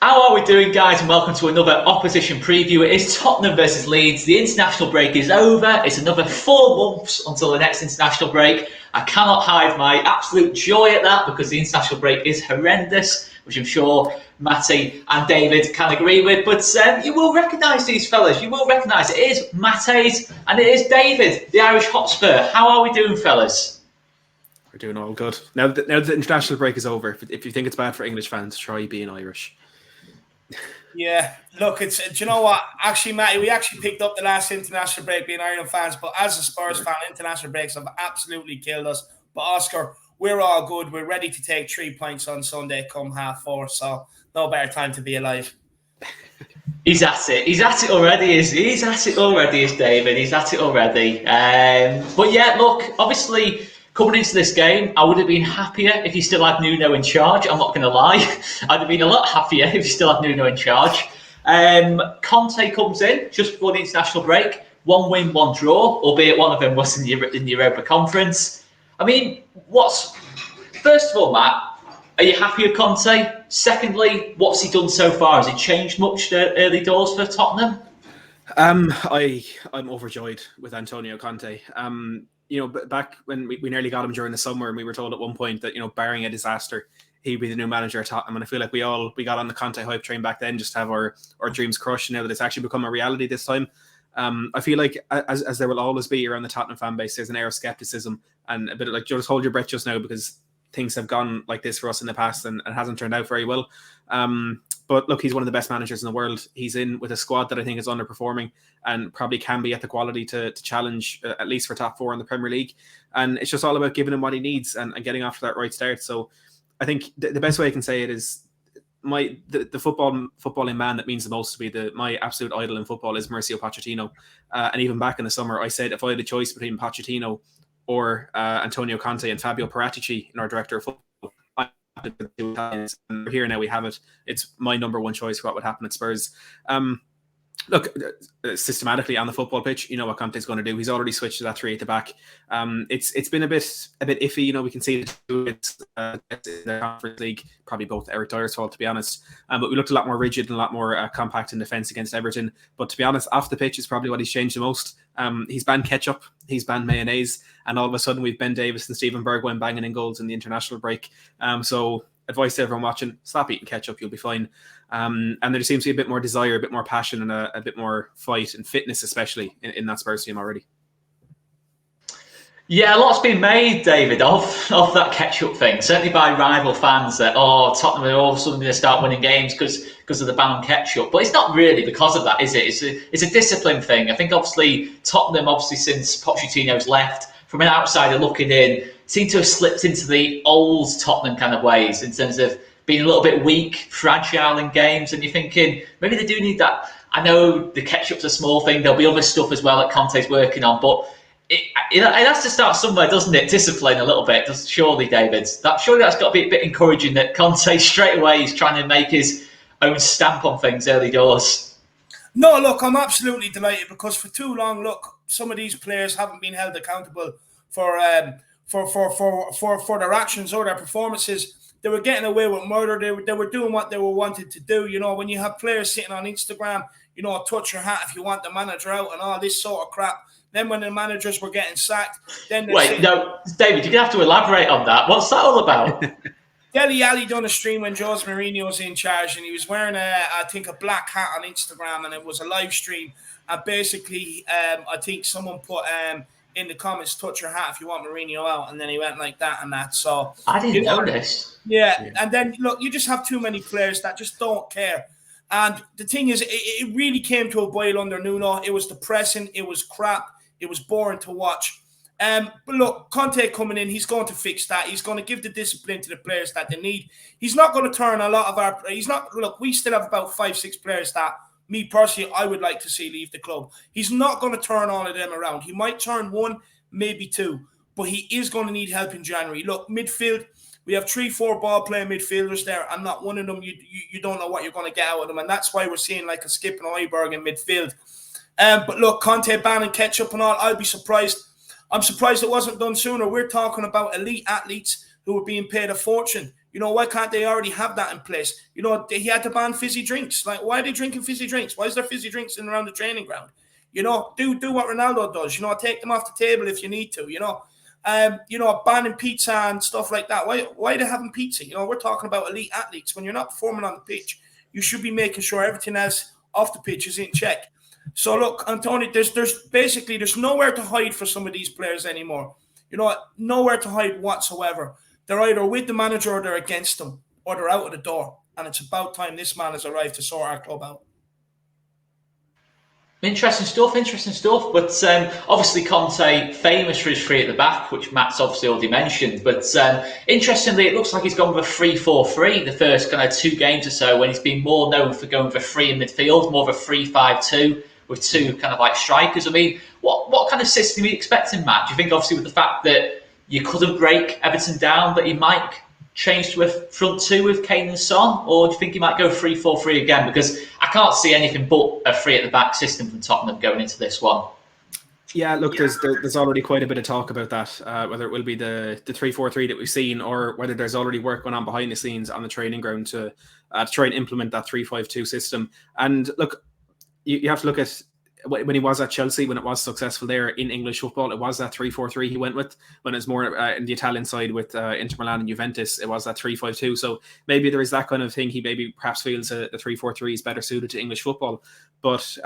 How are we doing, guys? And welcome to another opposition preview. It is Tottenham versus Leeds. The international break is over. It's another 4 months until the next international break. I cannot hide my absolute joy at that because the international break is horrendous, which I'm sure Matty and David can agree with. But you will recognise these fellas. You will recognise it is Matty's and it is David, the Irish Hotspur. How are we doing, fellas? We're doing all good. Now that the international break is over, if you think it's bad for English fans, try being Irish. Yeah, look, do you know what? Actually, Matty, we actually picked up the last international break being Ireland fans, but as a Spurs fan, international breaks have absolutely killed us. But Oscar, we're all good. We're ready to take 3 points on Sunday come 4:30, so no better time to be alive. He's at it. He's at it already. He's at it already, is David. He's at it already. But yeah, look, obviously, coming into this game, I would have been happier if you still had Nuno in charge. I'm not going to lie. I'd have been a lot happier if you still had Nuno in charge. Conte comes in just before the international break. 1 win, 1 draw, albeit one of them was in the Europa Conference. I mean, first of all, Matt, are you happy with Conte? Secondly, what's he done so far? Has he changed much the early doors for Tottenham? I'm overjoyed with Antonio Conte. Back when we nearly got him during the summer, and we were told at one point that, barring a disaster, he'd be the new manager at Tottenham. And I feel like we got on the Conte hype train back then, just to have our dreams crushed. Now that it's actually become a reality this time, I feel like as there will always be around the Tottenham fan base, there's an air of skepticism and a bit of like, just hold your breath just now because things have gone like this for us in the past and it hasn't turned out very well. But look, he's one of the best managers in the world. He's in with a squad that I think is underperforming and probably can be at the quality to challenge at least for top 4 in the Premier League. And it's just all about giving him what he needs and getting off to that right start. So I think the best way I can say it is the footballing man that means the most to me, my absolute idol in football is Mauricio Pochettino. And even back in the summer, I said if I had a choice between Pochettino or Antonio Conte and Fabio Paratici in our director of football, and here now we have it. It's my number one choice for what would happen at Spurs. Look, systematically on the football pitch, you know what Conte's going to do. He's already switched to that 3 at the back. It's been a bit iffy. We can see it in the Conference League, probably both Eric Dyer's fault, to be honest. But we looked a lot more rigid and a lot more compact in defence against Everton. But to be honest, off the pitch is probably what he's changed the most. He's banned ketchup, he's banned mayonnaise, and all of a sudden we've Ben Davis and Stephen Bergwijn banging in goals in the international break. So advice to everyone watching, stop eating ketchup, you'll be fine. And there seems to be a bit more desire, a bit more passion, and a bit more fight and fitness, especially in that Spurs team already. Yeah, a lot's been made, David, of that ketchup thing, certainly by rival fans that, Tottenham are all of a sudden going to start winning games because of the ban on ketchup. But it's not really because of that, is it? It's a discipline thing. I think obviously Tottenham, since Pochettino's left, from an outsider looking in, seem to have slipped into the old Tottenham kind of ways in terms of being a little bit weak, fragile in games, and you're thinking maybe they do need that. I know the ketchup's a small thing. There'll be other stuff as well that Conte's working on, but it has to start somewhere, doesn't it? Discipline a little bit, surely, David. Surely that's got to be a bit encouraging that Conte straight away is trying to make his own stamp on things early doors. No, look, I'm absolutely delighted because for too long, some of these players haven't been held accountable for their actions or their performances. They were getting away with murder. They were doing what they were wanted to do. When you have players sitting on Instagram, touch your hat if you want the manager out and all this sort of crap. Then when the managers were getting sacked, then David, you're going to have to elaborate on that. What's that all about? Dele Alli done a stream when Jose Mourinho was in charge, and he was wearing a black hat on Instagram, and it was a live stream. And basically, I think someone put in the comments, touch your hat if you want Mourinho out, and then he went like that and that. So I didn't know this. Yeah, and then look, you just have too many players that just don't care. And the thing is, it really came to a boil under Nuno. It was depressing. It was crap. It was boring to watch. But look, Conte coming in, he's going to fix that. He's going to give the discipline to the players that they need. He's not going to turn a lot of our. Look, we still have about 5-6 players that, me personally, I would like to see leave the club. He's not going to turn all of them around. He might turn 1, maybe 2, but he is going to need help in January. Look, midfield, we have 3-4 ball-playing midfielders there, and not one of them, you don't know what you're going to get out of them, and that's why we're seeing like a Skipp and Højbjerg in midfield. But look, Conte banning ketchup and all, I'll be surprised. I'm surprised it wasn't done sooner. We're talking about elite athletes who are being paid a fortune. You know, why can't they already have that in place? You know, he had to ban fizzy drinks. Like, why are they drinking fizzy drinks? Why is there fizzy drinks in around the training ground? You know, do what Ronaldo does. You know, take them off the table if you need to. You know, banning pizza and stuff like that. Why are they having pizza? You know, we're talking about elite athletes. When you're not performing on the pitch, you should be making sure everything else off the pitch is in check. So look, Antonio, there's nowhere to hide for some of these players anymore. You know, nowhere to hide whatsoever. They're either with the manager or they're against them, or they're out of the door. And it's about time this man has arrived to sort our club out. Interesting stuff. But obviously Conte, famous for his three at the back, which Matt's obviously already mentioned. But interestingly, it looks like he's gone with a 3-4-3 the first kind of 2 games or so, when he's been more known for going for 3 in midfield, more of a 3-5-2 with 2 kind of like strikers. I mean, what kind of system are you expecting, Matt? Do you think, obviously, with the fact that you couldn't break Everton down, that he might change to a front 2 with Kane and Son, or do you think he might go 3-4-3 again? Because I can't see anything but a 3 at the back system from Tottenham going into this one. Yeah, look, there's already quite a bit of talk about that, whether it will be the 3-4-3 that we've seen, or whether there's already work going on behind the scenes on the training ground to try and implement that 3-5-2 system. And look, you have to look at when he was at Chelsea, when it was successful there in English football, it was that 3-4-3 he went with. When it's more in the Italian side with Inter Milan and Juventus, it was that 3-5-2. So maybe there is that kind of thing. He maybe perhaps feels the 3-4-3 is better suited to English football. But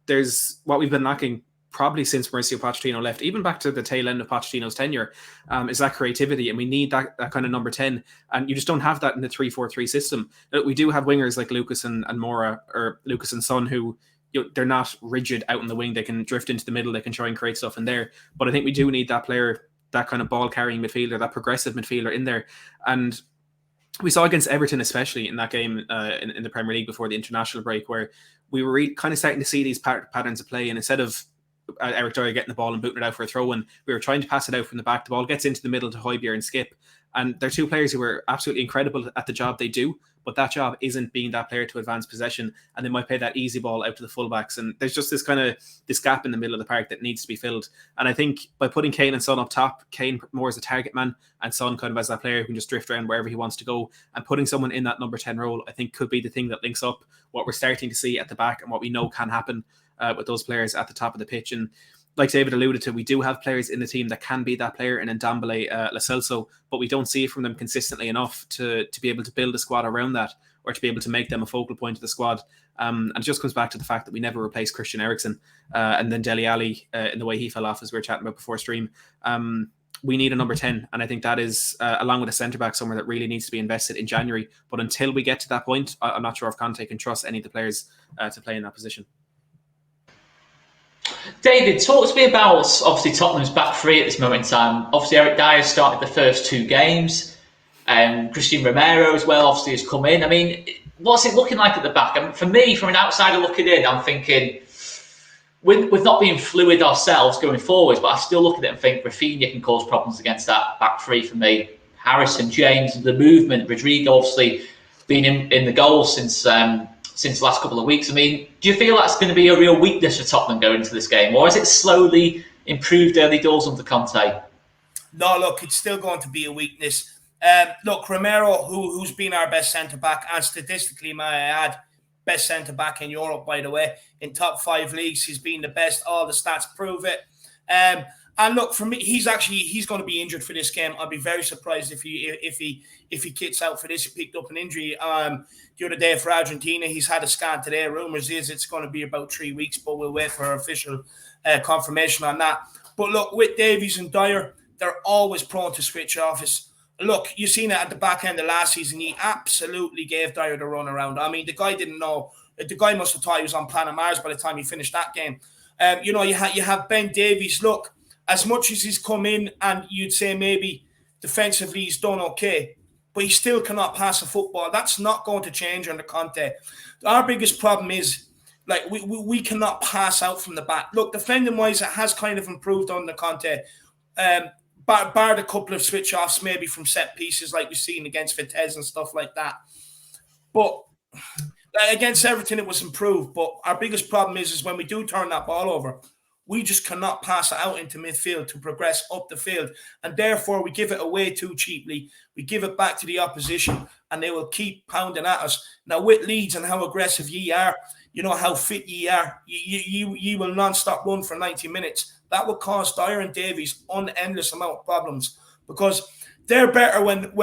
there's what we've been lacking probably since Mauricio Pochettino left, even back to the tail end of Pochettino's tenure, is that creativity. And we need that kind of number 10. And you just don't have that in the 3-4-3 system. We do have wingers like Lucas and Moura, or Lucas and Son, who, you know, they're not rigid out in the wing. They can drift into the middle. They can try and create stuff in there. But I think we do need that player, that kind of ball-carrying midfielder, that progressive midfielder in there. And we saw against Everton, especially in that game in the Premier League before the international break, where we were kind of starting to see these patterns of play. And instead of Eric Dyer getting the ball and booting it out for a throw-in, we were trying to pass it out from the back. The ball gets into the middle to 𝐼𝐈𝐓𝐇 and Skipp. And they're 2 players who are absolutely incredible at the job they do, but that job isn't being that player to advance possession, and they might play that easy ball out to the fullbacks. And there's just this gap in the middle of the park that needs to be filled. And I think by putting Kane and Son up top, Kane more as a target man and Son kind of as that player who can just drift around wherever he wants to go, and putting someone in that number 10 role, I think could be the thing that links up what we're starting to see at the back and what we know can happen with those players at the top of the pitch. And like David alluded to, we do have players in the team that can be that player in Ndombele, Lo Celso, but we don't see it from them consistently enough to be able to build a squad around that, or to be able to make them a focal point of the squad. And it just comes back to the fact that we never replaced Christian Eriksen, and then Dele Alli in the way he fell off, as we were chatting about before stream. We need a number 10, and I think that is, along with a centre-back, somewhere that really needs to be invested in January. But until we get to that point, I'm not sure if Conte can trust any of the players to play in that position. David, talk to me about, obviously, Tottenham's back 3 at this moment in time. Obviously, Eric Dyer started the first 2 games. Christian Romero as well, obviously, has come in. I mean, what's it looking like at the back? I mean, for me, from an outsider looking in, I'm thinking, with not being fluid ourselves going forwards, but I still look at it and think Rafinha can cause problems against that back 3 for me. Harrison, James, the movement, Rodrigo obviously been in the goal since the last couple of weeks. I mean, do you feel that's going to be a real weakness for Tottenham going into this game, or has it slowly improved early doors under Conte? No, look, it's still going to be a weakness. Look, Romero, who's been our best centre-back, and statistically, may I add, best centre-back in Europe, by the way, in top 5 leagues, he's been the best. All the stats prove it. And look, for me, he's going to be injured for this game. I'll be very surprised if he kits out for this. He picked up an injury the other day for Argentina. He's had a scan today. Rumours is it's going to be about 3 weeks, but we'll wait for official confirmation on that. But look, with Davies and Dyer, they're always prone to switch office. Look, you've seen it at the back end of last season. He absolutely gave Dyer the run around. I mean, the guy didn't know. The guy must have thought he was on planet Mars by the time he finished that game. You have Ben Davies. Look, as much as he's come in and you'd say maybe defensively he's done okay, but he still cannot pass a football. That's not going to change under Conte. Our biggest problem is, like, we cannot pass out from the back. Look, defending-wise, it has kind of improved under Conte, barred a couple of switch-offs maybe from set pieces like we've seen against Vitesse and stuff like that. But against Everton, it was improved. But our biggest problem is when we do turn that ball over, We just cannot pass it out into midfield to progress up the field. And therefore, we give it away too cheaply. We give it back to the opposition, and they will keep pounding at us. Now, with Leeds and how aggressive ye are, you know how fit ye are, you will non-stop run for 90 minutes. That will cause Dyer and Davies an endless amount of problems, because they're better when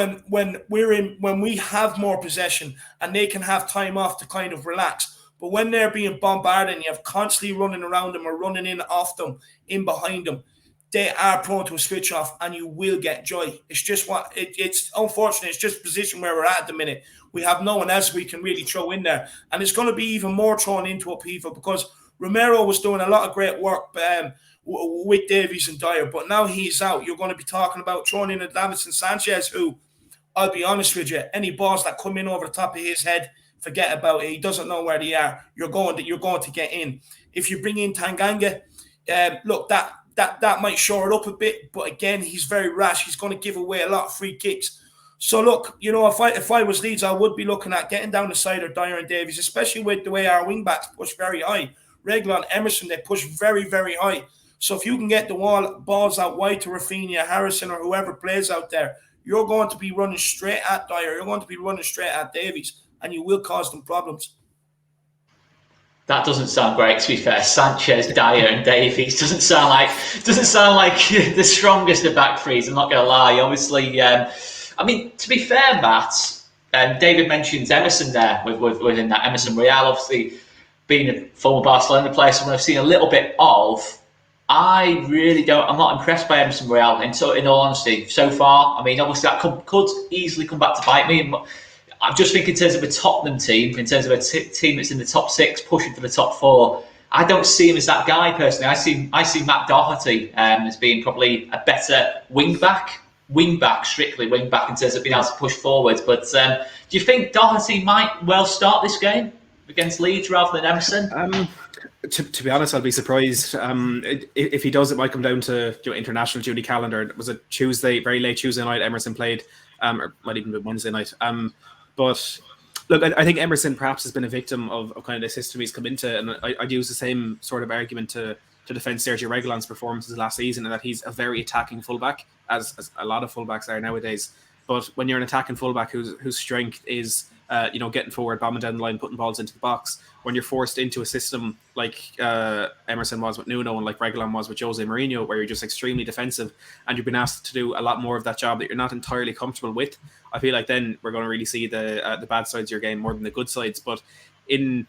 we have more possession and they can have time off to kind of relax. But when they're being bombarded and you have constantly running around them or running in off them, in behind them, they are prone to a switch off, and you will get joy. It's just it's unfortunate. It's just the position where we're at the minute. We have no one else we can really throw in there. And it's going to be even more thrown into upheaval, because Romero was doing a lot of great work with Davies and Dyer, but now he's out. You're going to be talking about throwing in a Davinson Sanchez, who, I'll be honest with you, any balls that come in over the top of his head, forget about it. He doesn't know where they are. You're going to get in. If you bring in Tanganga, look, that might shore it up a bit, but again, he's very rash. He's going to give away a lot of free kicks. So look, you know, if I was Leeds, I would be looking at getting down the side of Dyer and Davies, especially with the way our wing backs push very high. Reguilón, Emerson, they push very, very high. So if you can get the balls out wide to Rafinha, Harrison, or whoever plays out there, you're going to be running straight at Dyer. You're going to be running straight at Davies, and you will cause them problems. That doesn't sound great, to be fair. Sanchez, Dyer, and Davies doesn't sound like the strongest of back threes. I'm not going to lie. Obviously, I mean, to be fair, Matt, David mentions Emerson there within that. Emerson Real, obviously being a former Barcelona player, someone I've seen a little bit of. I really don't. I'm not impressed by Emerson Real. In all honesty, so far. I mean, obviously that could easily come back to bite me. I just think in terms of a Tottenham team, in terms of a team that's in the top 6, pushing for the top 4, I don't see him as that guy personally. I see Matt Doherty as being probably a better strictly wing back in terms of being able to push forward. But do you think Doherty might well start this game against Leeds rather than Emerson? To be honest, I'll be surprised. If he does, it might come down to international duty calendar. It was a Tuesday, very late Tuesday night, Emerson played, or might even be Wednesday night. But look, I think Emerson perhaps has been a victim of kind of the system he's come into, and I'd use the same sort of argument to defend Sergio Reguilón's performances last season, and that he's a very attacking fullback, as a lot of fullbacks are nowadays. But when you're an attacking fullback whose strength is getting forward, bombing down the line, putting balls into the box, when you're forced into a system like Emerson was with Nuno and like Reguilón was with Jose Mourinho, where you're just extremely defensive and you've been asked to do a lot more of that job that you're not entirely comfortable with, I feel like then we're going to really see the bad sides of your game more than the good sides. But in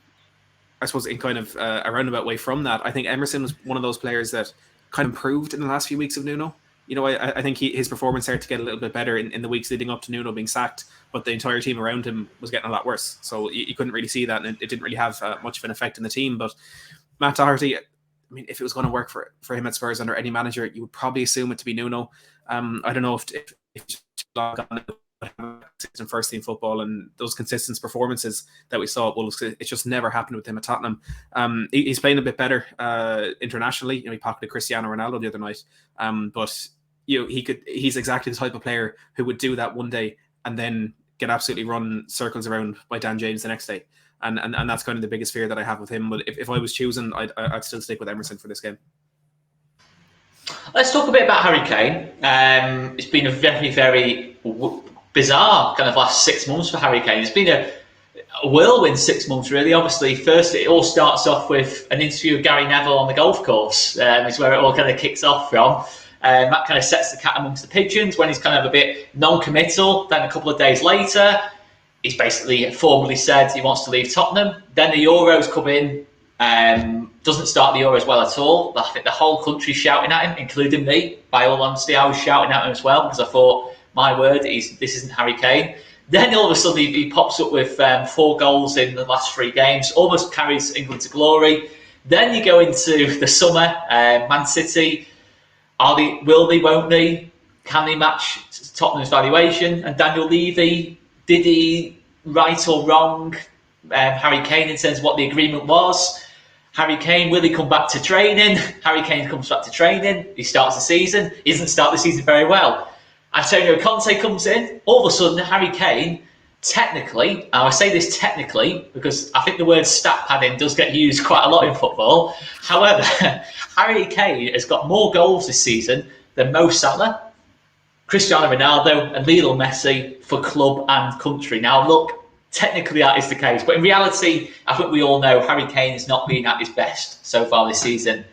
kind of a roundabout way from that, I think Emerson was one of those players that kind of improved in the last few weeks of Nuno. You know, I think his performance started to get a little bit better in the weeks leading up to Nuno being sacked, but the entire team around him was getting a lot worse. So you couldn't really see that, and it didn't really have much of an effect in the team. But Matt Doherty, I mean, if it was going to work for him at Spurs under any manager, you would probably assume it to be Nuno. I don't know if in first team football and those consistent performances that we saw at Wolves, it just never happened with him at Tottenham. He's playing a bit better internationally. You know, he pocketed Cristiano Ronaldo the other night, but he's exactly the type of player who would do that one day and then get absolutely run circles around by Dan James the next day. And that's kind of the biggest fear that I have with him. But if I was choosing, I'd still stick with Emerson for this game. Let's talk a bit about Harry Kane. It's been a very, very bizarre kind of last 6 months for Harry Kane. It's been a whirlwind 6 months, really. Obviously, first it all starts off with an interview with Gary Neville on the golf course. Is where it all kind of kicks off from. That kind of sets the cat amongst the pigeons when he's kind of a bit non-committal. Then a couple of days later, he's basically formally said he wants to leave Tottenham. Then the Euros come in. Doesn't start the Euros well at all. I think the whole country's shouting at him, including me. By all honesty, I was shouting at him as well because I thought, my word, this isn't Harry Kane. Then all of a sudden he pops up with 4 goals in the last 3 games, almost carries England to glory. Then you go into the summer, Man City. Will they, won't they? Can they match Tottenham's valuation? And Daniel Levy, did he right or wrong Harry Kane in terms of what the agreement was? Harry Kane, will he come back to training? Harry Kane comes back to training. He starts the season. He doesn't start the season very well. Antonio Conte comes in. All of a sudden, Harry Kane technically, and I say this technically because I think the word stat padding does get used quite a lot in football. However, Harry Kane has got more goals this season than Mo Salah, Cristiano Ronaldo and Lionel Messi for club and country. Now, look, technically that is the case, but in reality, I think we all know Harry Kane has not been at his best so far this season.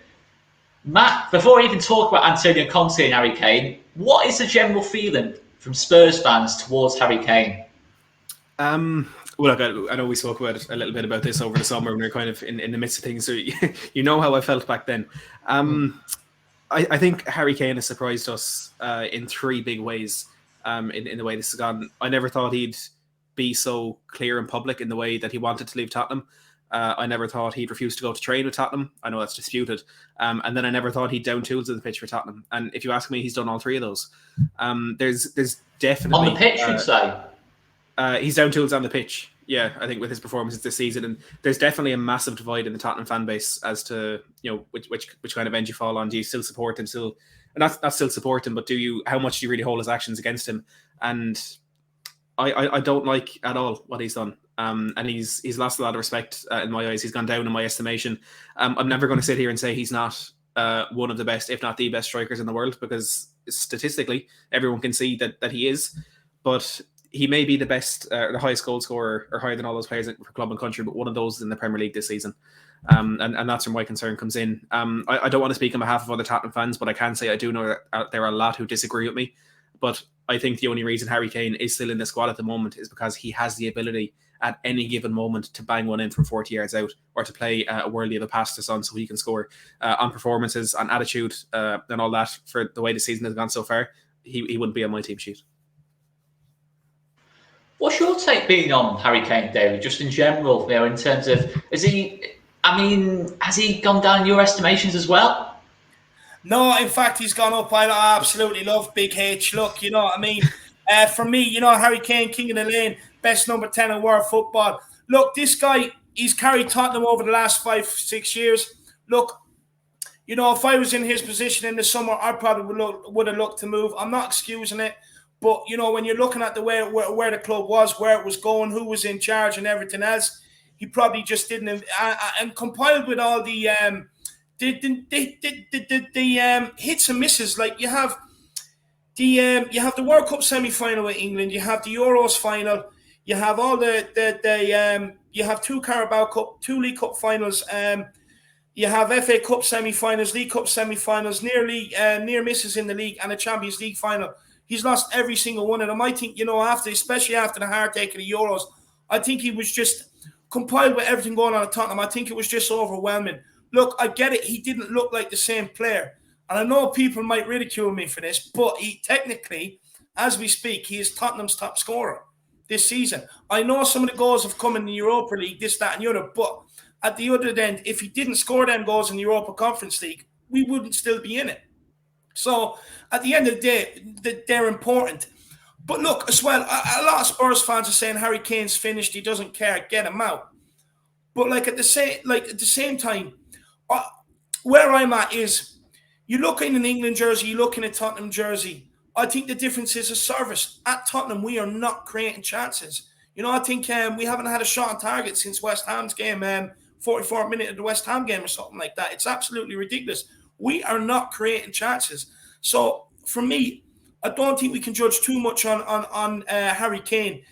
Matt, before I even talk about Antonio Conte and Harry Kane, what is the general feeling from Spurs fans towards Harry Kane? Well, look, I know we spoke about a little bit about this over the summer when we were kind of in the midst of things, so you know how I felt back then. I think Harry Kane has surprised us in three big ways in the way this has gone. I never thought he'd be so clear in public in the way that he wanted to leave Tottenham. I never thought he'd refuse to go to train with Tottenham. I know that's disputed. And then I never thought he'd down tools in the pitch for Tottenham. And if you ask me, he's done all three of those. There's definitely... On the pitch, you'd say? He's down tools on the pitch. Yeah, I think with his performances this season. And there's definitely a massive divide in the Tottenham fan base as to, which kind of end you fall on. Do you still support him? Not still support him, but how much do you really hold his actions against him? And I don't like at all what he's done. And he's lost a lot of respect in my eyes. He's gone down in my estimation. I'm never going to sit here and say he's not one of the best, if not the best strikers in the world, because statistically, everyone can see that he is. But he may be the best, the highest goal scorer, or higher than all those players for club and country, but one of those is in the Premier League this season. And that's where my concern comes in. I don't want to speak on behalf of other Tottenham fans, but I can say I do know that there are a lot who disagree with me. But I think the only reason Harry Kane is still in the squad at the moment is because he has the ability at any given moment to bang one in from 40 yards out, or to play a worldly of a pass to Son so he can score. On performances, on attitude, and all that, for the way the season has gone so far, he wouldn't be on my team sheet. What's your take being on Harry Kane, David, just in general, in terms of, has he gone down in your estimations as well? No, in fact, he's gone up. I absolutely love Big H. Look, you know what I mean? For me, Harry Kane, king of the lane, best number 10 in world football. Look, this guy, he's carried Tottenham over the last 5-6 years. Look, if I was in his position in the summer, I probably would have looked to move. I'm not excusing it. But, when you're looking at the way where the club was, where it was going, who was in charge and everything else, he probably just didn't. And compiled with all the hits and misses, like you have the World Cup semi-final with England, you have the Euros final, you have all you have two Carabao Cup, two League Cup finals, you have FA Cup semi-finals, League Cup semi-finals, near misses in the league, and a Champions League final. He's lost every single one of them. I think, especially after the heartache of the Euros, I think he was just compiled with everything going on at Tottenham. I think it was just overwhelming. Look, I get it. He didn't look like the same player. And I know people might ridicule me for this, but he technically, as we speak, he is Tottenham's top scorer this season. I know some of the goals have come in the Europa League, this, that, and the other, but at the other end, if he didn't score them goals in the Europa Conference League, we wouldn't still be in it. So at the end of the day, they're important. But look, as well, a lot of Spurs fans are saying Harry Kane's finished. He doesn't care. Get him out. But at the same time, where I'm at is, you look in an England jersey, you look in a Tottenham jersey. I think the difference is a service. At Tottenham, we are not creating chances. I think we haven't had a shot on target since West Ham's game, 44th minute of the West Ham game or something like that. It's absolutely ridiculous. We are not creating chances. So for me, I don't think we can judge too much on Harry Kane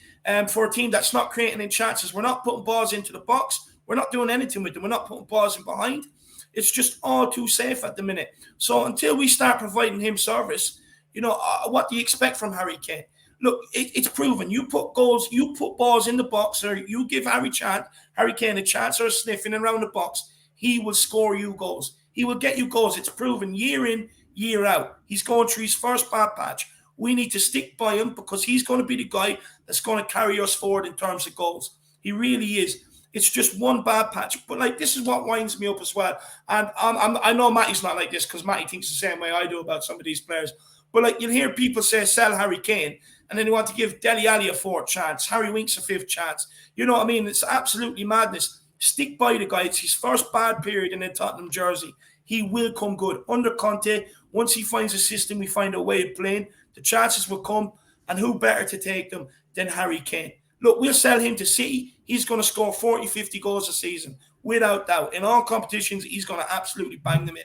for a team that's not creating any chances. We're not putting balls into the box. We're not doing anything with them. We're not putting balls in behind. It's just all too safe at the minute. So until we start providing him service, what do you expect from Harry Kane? Look, it's proven. You put goals, you put balls in the box, or you give Harry Kane a chance or a sniffing around the box, he will score you goals. He will get you goals. It's proven year in, year out. He's going through his first bad patch. We need to stick by him because he's going to be the guy that's going to carry us forward in terms of goals. He really is. It's just one bad patch. But this is what winds me up as well. And I know Matty's not like this because Matty thinks the same way I do about some of these players. But you'll hear people say sell Harry Kane, and then they want to give Dele Alli a fourth chance, Harry Winks a fifth chance. You know what I mean? It's absolutely madness. Stick by the guy. It's his first bad period in a Tottenham jersey. He will come good. Under Conte, once he finds a system, we find a way of playing, the chances will come, and who better to take them than Harry Kane? Look, we'll sell him to City. He's going to score 40, 50 goals a season, without doubt. In all competitions, he's going to absolutely bang them in.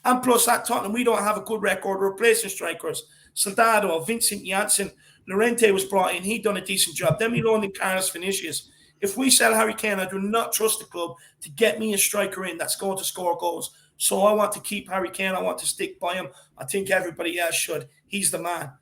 And plus, at Tottenham, we don't have a good record replacing strikers. Soldado, Vincent Janssen, Llorente was brought in. He done a decent job. Then we loaned in Carlos Vinicius. If we sell Harry Kane, I do not trust the club to get me a striker in that's going to score goals. So I want to keep Harry Kane. I want to stick by him. I think everybody else should. He's the man.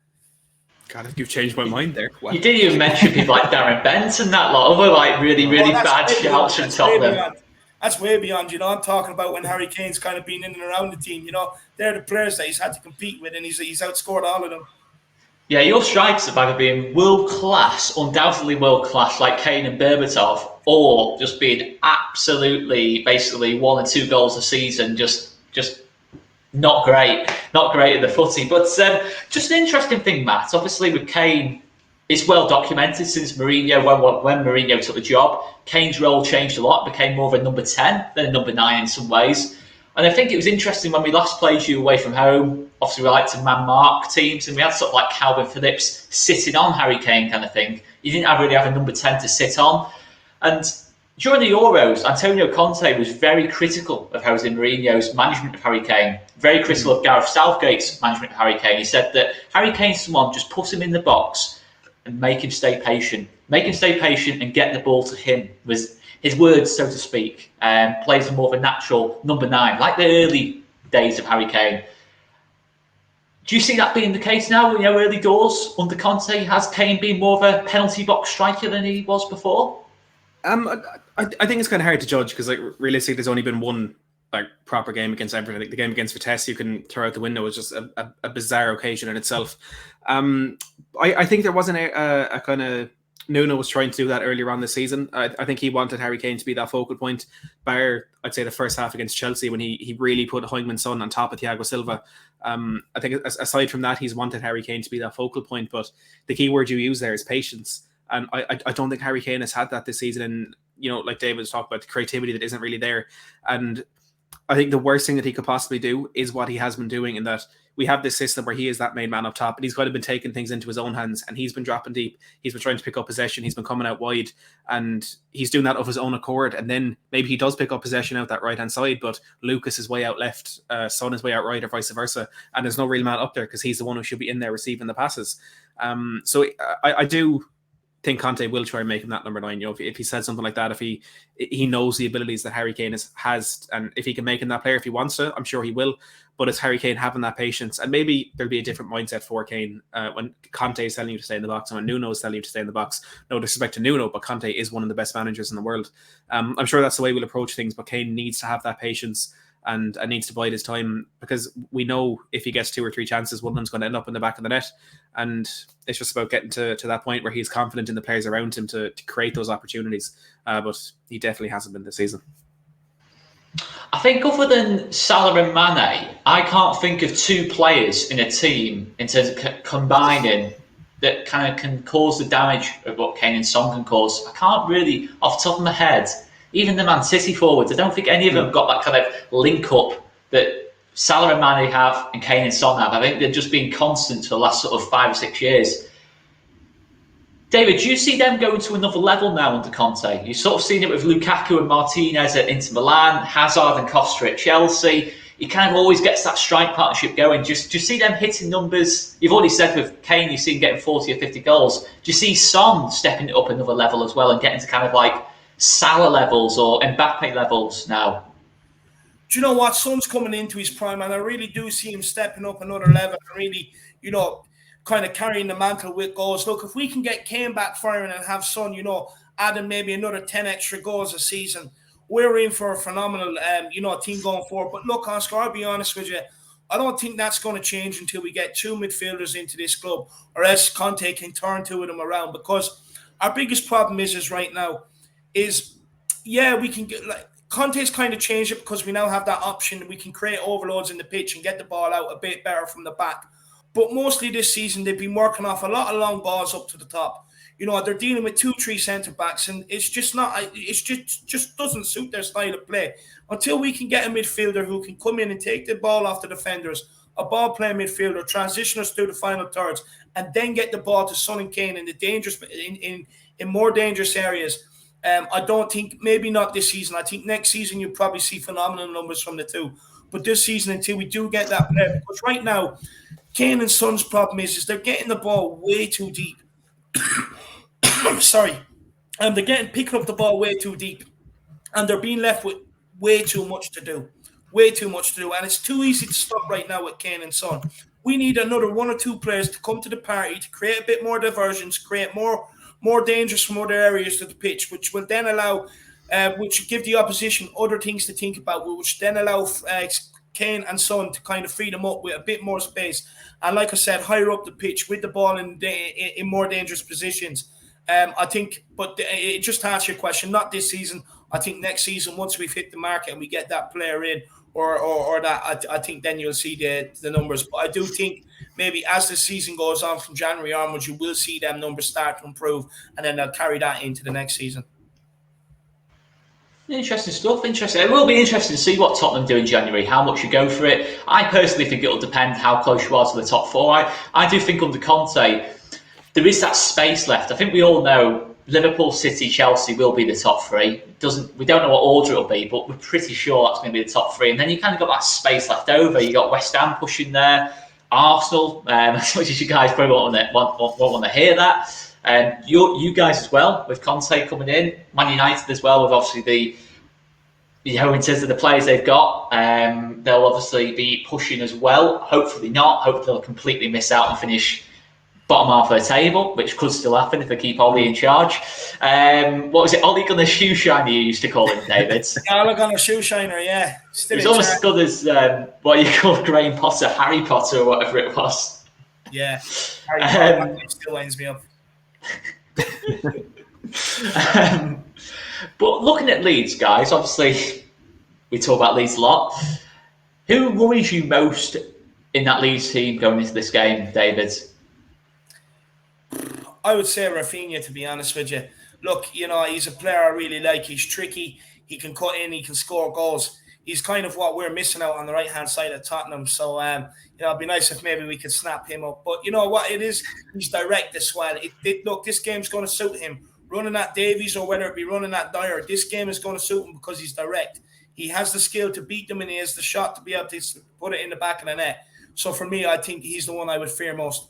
God, you've changed my mind there. Wow. You didn't even mention people like Darren Bent and that lot. Other like really bad shouts from Tottenham. That's way beyond, I'm talking about when Harry Kane's kind of been in and around the team, They're the players that he's had to compete with, and he's outscored all of them. Yeah, your strikers have either been world-class, undoubtedly world-class, like Kane and Berbatov, or just being absolutely, basically 1 or 2 goals a season, just not great at the footy. But just an interesting thing, Matt, obviously with Kane, it's well documented since Mourinho, when Mourinho took the job, Kane's role changed a lot, became more of a number 10 than a number 9 in some ways. And I think it was interesting when we last played you away from home, obviously we like to man-mark teams, and we had sort of like Calvin Phillips sitting on Harry Kane kind of thing. You didn't really have a number 10 to sit on. And during the Euros, Antonio Conte was very critical of Jose Mourinho's management of Harry Kane, very critical of Gareth Southgate's management of Harry Kane. He said that Harry Kane's someone, just put him in the box and make him stay patient. Make him stay patient and get the ball to him, was his words, so to speak. Plays a more of a natural number 9, like the early days of Harry Kane. Do you see that being the case now? Early doors under Conte, has Kane been more of a penalty box striker than he was before? I think it's kind of hard to judge because, realistically, there's only been one proper game against Everton. I think the game against Vitesse, you can throw out the window, was just a bizarre occasion in itself. I think there wasn't a kind of Nuno was trying to do that earlier on this season. I think he wanted Harry Kane to be that focal point, bar, I'd say, the first half against Chelsea when he really put 𝐼𝐈 Son on top of Thiago Silva. I think aside from that, he's wanted Harry Kane to be that focal point. But the key word you use there is patience. And I don't think Harry Kane has had that this season. And, like David was talking about, the creativity that isn't really there. And I think the worst thing that he could possibly do is what he has been doing, in that we have this system where he is that main man up top, and he's kind of been taking things into his own hands, and he's been dropping deep. He's been trying to pick up possession. He's been coming out wide, and he's doing that of his own accord. And then maybe he does pick up possession out that right-hand side, but Lucas is way out left, Son is way out right, or vice versa. And there's no real man up there because he's the one who should be in there receiving the passes. So I do think Conte will try and make him that number 9. If he said something like that, if he knows the abilities that Harry Kane has, and if he can make him that player if he wants to, I'm sure he will. But it's Harry Kane having that patience, and maybe there'll be a different mindset for Kane when Conte is telling you to stay in the box and when Nuno is telling you to stay in the box. No disrespect to Nuno, but Conte is one of the best managers in the world. I'm sure that's the way we'll approach things, but Kane needs to have that patience and needs to bide his time, because we know if he gets 2 or 3 chances, one of them's going to end up in the back of the net. And it's just about getting to that point where he's confident in the players around him to create those opportunities. But he definitely hasn't been this season. I think other than Salah and Mane, I can't think of 2 players in a team in terms of combining that kind of can cause the damage of what Kane and Son can cause. I can't really, off the top of my head, even the Man City forwards, I don't think any of them got that kind of link up that Salah and Mane have and Kane and Son have. I think they've just been constant for the last sort of 5 or 6 years. David, do you see them going to another level now under Conte? You've sort of seen it with Lukaku and Martinez at Inter Milan, Hazard and Costa at Chelsea. He kind of always gets that strike partnership going. Do you see them hitting numbers? You've already said with Kane, you've seen getting 40 or 50 goals. Do you see Son stepping it up another level as well and getting to kind of like Salah levels or Mbappe levels now? Do you know what? Son's coming into his prime, and I really do see him stepping up another level and really, kind of carrying the mantle with goals. Look, if we can get Kane back firing and have Son, adding maybe another 10 extra goals a season, we're in for a phenomenal, team going forward. But look, Oscar, I'll be honest with you, I don't think that's going to change until we get 2 midfielders into this club, or else Conte can turn 2 of them around. Because our biggest problem is right now is, we can get Conte's kind of changed it because we now have that option. We can create overloads in the pitch and get the ball out a bit better from the back. But mostly this season, they've been working off a lot of long balls up to the top. They're dealing with 2-3 centre-backs, and it's just not. It just doesn't suit their style of play. Until we can get a midfielder who can come in and take the ball off the defenders, a ball-playing midfielder, transition us through the final thirds, and then get the ball to Son and Kane in the dangerous in more dangerous areas. I don't think, maybe not this season. I think next season you'll probably see phenomenal numbers from the two. But this season, until we do get that player, because right now, Kane and Son's problem is they're getting the ball way too deep. Sorry. They're picking up the ball way too deep. And they're being left with way too much to do. Way too much to do. And it's too easy to stop right now with Kane and Son. We need another one or two players to come to the party, to create a bit more diversions, create more dangers from other areas of the pitch, which will then allow, which will give the opposition other things to think about, which then allow Kane and Son to kind of free them up with a bit more space. And like I said, higher up the pitch with the ball in more dangerous positions. I think, but it just to answer your question, not this season. I think next season, once we've hit the market and we get that player in, or that, I think then you'll see the numbers. But I do think maybe as the season goes on from January onwards, you will see them numbers start to improve, and then they'll carry that into the next season. Interesting stuff. Interesting. It will be interesting to see what Tottenham do in January, how much you go for it. I personally think it'll depend how close you are to the top four. I do think under Conte, there is that space left. I think we all know Liverpool, City, Chelsea will be the top three. We don't know what order it'll be, but we're pretty sure that's going to be the top three. And then you kind of got that space left over. You got West Ham pushing there, Arsenal. As much as you guys probably won't want to hear that. You guys as well, with Conte coming in, Man United as well, with obviously in terms of the players they've got, they'll obviously be pushing as well. Hopefully not. Hopefully they'll completely miss out and finish bottom half of the table, which could still happen if they keep Ollie in charge. What was it? Ollie Gunnar Shoe Shiner you used to call him, David? Ollie Gunnar Shoe Shiner, yeah. It's almost as good as what you call Graham Potter, Harry Potter, or whatever it was. Yeah, Harry Potter still winds me up. But looking at Leeds, guys, obviously we talk about Leeds a lot. Who worries you most in that Leeds team going into this game, David? I would say Rafinha, to be honest with you. Look, he's a player I really like. He's tricky. He can cut in. He can score goals. He's kind of what we're missing out on the right-hand side of Tottenham. So, it'd be nice if maybe we could snap him up. But you know what it is? He's direct as well. Look, this game's going to suit him. Running at Davies or whether it be running at Dyer, this game is going to suit him because he's direct. He has the skill to beat them and he has the shot to be able to put it in the back of the net. So for me, I think he's the one I would fear most.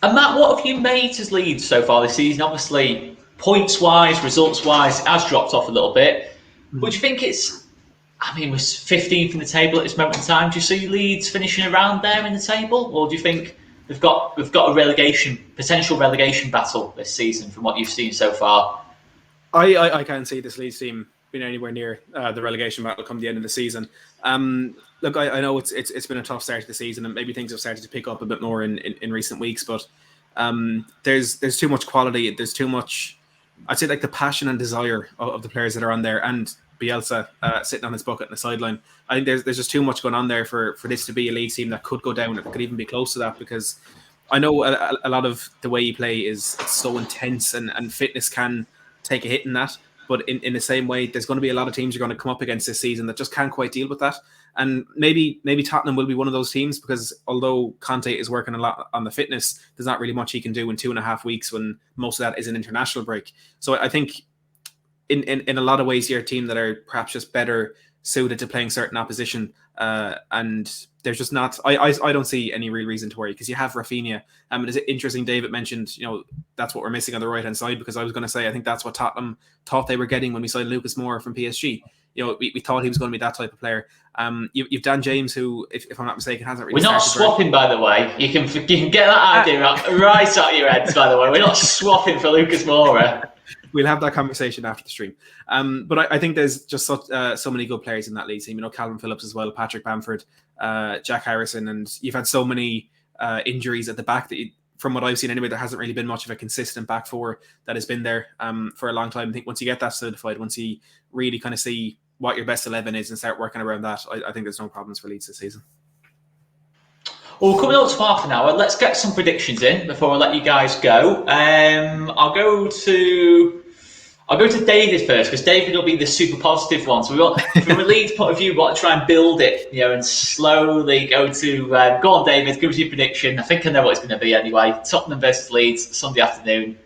And Matt, what have you made as Leeds so far this season? Obviously, points-wise, results-wise, it has dropped off a little bit. But do you think we're 15th in the table at this moment in time. Do you see Leeds finishing around there in the table? Or do you think we've got a potential relegation battle this season from what you've seen so far? I can't see this Leeds team being anywhere near the relegation battle come the end of the season. Look, I know it's been a tough start to the season, and maybe things have started to pick up a bit more in recent weeks. But there's too much quality. There's too much, I'd say, like the passion and desire of the players that are on there, and Bielsa sitting on his bucket on the sideline. I think there's just too much going on there for this to be a Leeds team that could go down. It could even be close to that, because I know a lot of the way you play it's so intense, and fitness can take a hit in that. But in the same way, there's going to be a lot of teams you're going to come up against this season that just can't quite deal with that. And maybe Tottenham will be one of those teams, because although Conte is working a lot on the fitness, there's not really much he can do in 2.5 weeks when most of that is an international break. So I think in a lot of ways, you're a team that are perhaps just better suited to playing certain opposition. And there's just not, I don't see any real reason to worry, because you have Rafinha. It's interesting, David mentioned, that's what we're missing on the right-hand side, because I was going to say, I think that's what Tottenham thought they were getting when we signed Lucas Moura from PSG. We thought he was going to be that type of player. You've Dan James, who, if I'm not mistaken, hasn't really. We're not swapping, by the way. You can get that idea right out of your heads. By the way, we're not swapping for Lucas Moura. We'll have that conversation after the stream. But I think there's just so many good players in that Leeds team. Calvin Phillips as well, Patrick Bamford, Jack Harrison, and you've had so many injuries at the back that from what I've seen anyway, there hasn't really been much of a consistent back four that has been there for a long time. I think once you get that solidified, once you really kind of see what your best 11 is and start working around that, I think there's no problems for Leeds this season. Well, coming up to half an hour, let's get some predictions in before I let you guys go. I'll go to I'll go to David first because David will be the super positive one. So we want, from a Leeds point of view, we want to try and build it, and slowly go to. Go on, David. Give us your prediction. I think I know what it's going to be anyway. Tottenham versus Leeds Sunday afternoon.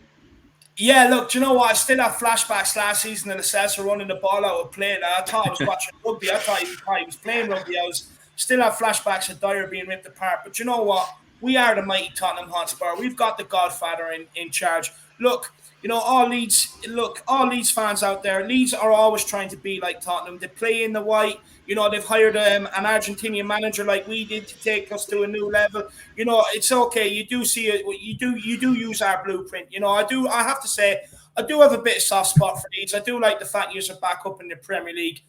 Yeah, look, do you know what? I still have flashbacks last season of the Cesar running the ball out of play. I thought I was watching rugby. I thought he was playing rugby. I still have flashbacks of Dyer being ripped apart. But you know what? We are the mighty Tottenham Hotspur. We've got the Godfather in charge. Look, all Leeds fans out there, Leeds are always trying to be like Tottenham. They play in the white. They've hired an Argentinian manager like we did to take us to a new level. It's okay. You do see it. You do use our blueprint. I have to say, I do have a bit of soft spot for Leeds. I do like the fact you're back up in the Premier League.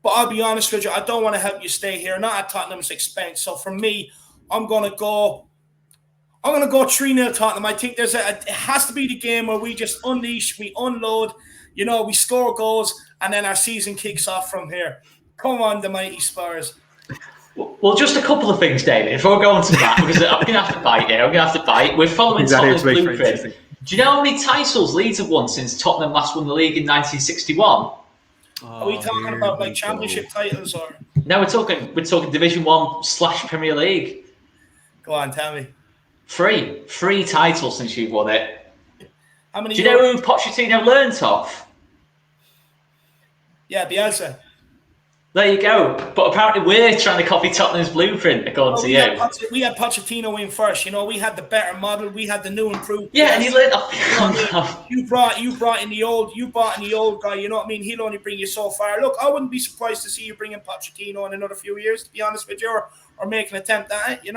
But I'll be honest with you, I don't want to help you stay here, not at Tottenham's expense. So for me, I'm going to go 3-0 Tottenham. I think it has to be the game where we just unleash, we unload, we score goals, and then our season kicks off from here. Come on, the mighty Spurs. Well, just a couple of things, David, before we go on to that, because I'm going to have to bite here. I'm going to have to bite. We're following Tottenham's blueprint. Do you know how many titles Leeds have won since Tottenham last won the league in 1961? Are we talking about like championship titles or? No, we're talking Division 1/Premier League. Go on, tell me. 3 titles since you've won it. How many? Do you know who Pochettino learnt off? Yeah, Bielsa. There you go. But apparently we're trying to copy Tottenham's blueprint, according to you. We had Pochettino in first. We had the better model. We had the new improved. Yeah, and he learned off. You brought in the old. You brought in the old guy. You know what I mean? He'll only bring you so far. Look, I wouldn't be surprised to see you bring in Pochettino in another few years. To be honest with you, or make an attempt at it.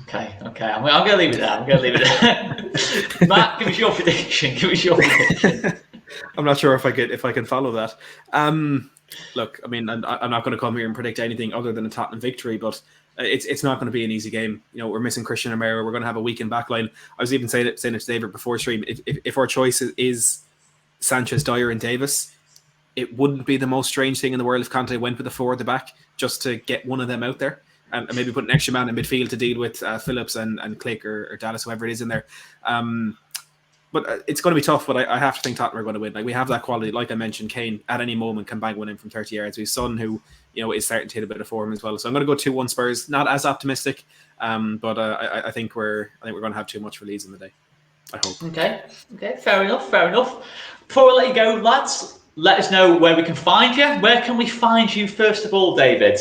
Okay. I'm going to leave it there. Matt, give us your prediction. I'm not sure if I can follow that. Look, I mean, I'm not going to come here and predict anything other than a Tottenham victory, but it's not going to be an easy game. We're missing Christian Romero. We're going to have a weakened backline. I was even saying it to David before stream. If our choice is Sanchez, Dyer, and Davis, it wouldn't be the most strange thing in the world if Conte went with the 4 at the back just to get one of them out there. And maybe put an extra man in midfield to deal with Phillips and 𝐾𝐿 or Dallas, whoever it is in there. But it's going to be tough, but I have to think Tottenham are going to win. Like, we have that quality. Like I mentioned, Kane at any moment can bang one in from 30 yards. We have Son, who is starting to hit a bit of form as well. So I'm going to go 2-1 Spurs. Not as optimistic, but I think we're going to have too much for Leeds in the day. I hope. Okay, fair enough. Before we let you go, lads, let us know where we can find you. Where can we find you first of all, David?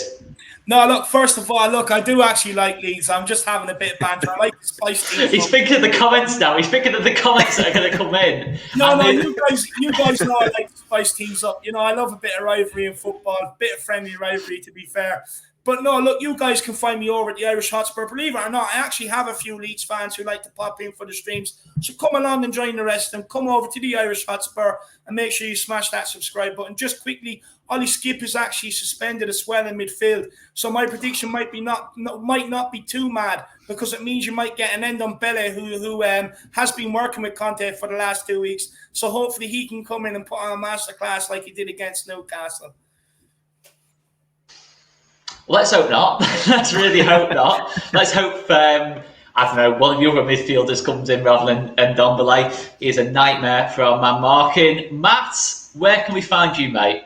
No, look, first of all, I do actually like Leeds. I'm just having a bit of banter. I like the spice teams. He's thinking of the comments now. He's thinking of the comments that are going to come in. You guys know I like to spice teams up. I love a bit of rivalry in football, a bit of friendly rivalry, to be fair. But no, look, you guys can find me over at the Irish Hotspur. Believe it or not, I actually have a few Leeds fans who like to pop in for the streams. So come along and join the rest of them. Come over to the Irish Hotspur and make sure you smash that subscribe button. Just quickly, Ollie Skip is actually suspended as well in midfield. So my prediction might not be too mad, because it means you might get an Ndombele who has been working with Conte for the last 2 weeks. So hopefully he can come in and put on a masterclass like he did against Newcastle. Let's hope not. Let's really hope not. Let's hope, I don't know, one of the other midfielders comes in rather than Ndombele. He is a nightmare for our man marking. Matt, where can we find you, mate?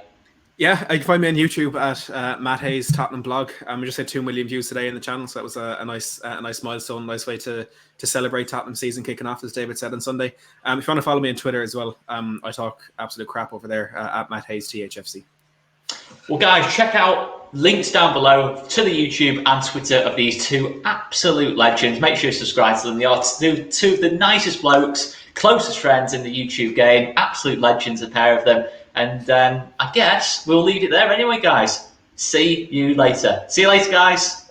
Yeah, you can find me on YouTube at Matt Hayes Tottenham blog. We just had 2 million views today in the channel, so that was a nice milestone, nice way to celebrate Tottenham season kicking off, as David said on Sunday. If you want to follow me on Twitter as well, I talk absolute crap over there at Matt Hayes THFC. Well, guys, check out links down below to the YouTube and Twitter of these 2 absolute legends. Make sure you subscribe to them. They are 2 of the nicest blokes, closest friends in the YouTube game. Absolute legends, a pair of them. And I guess we'll leave it there anyway, guys. See you later. See you later, guys.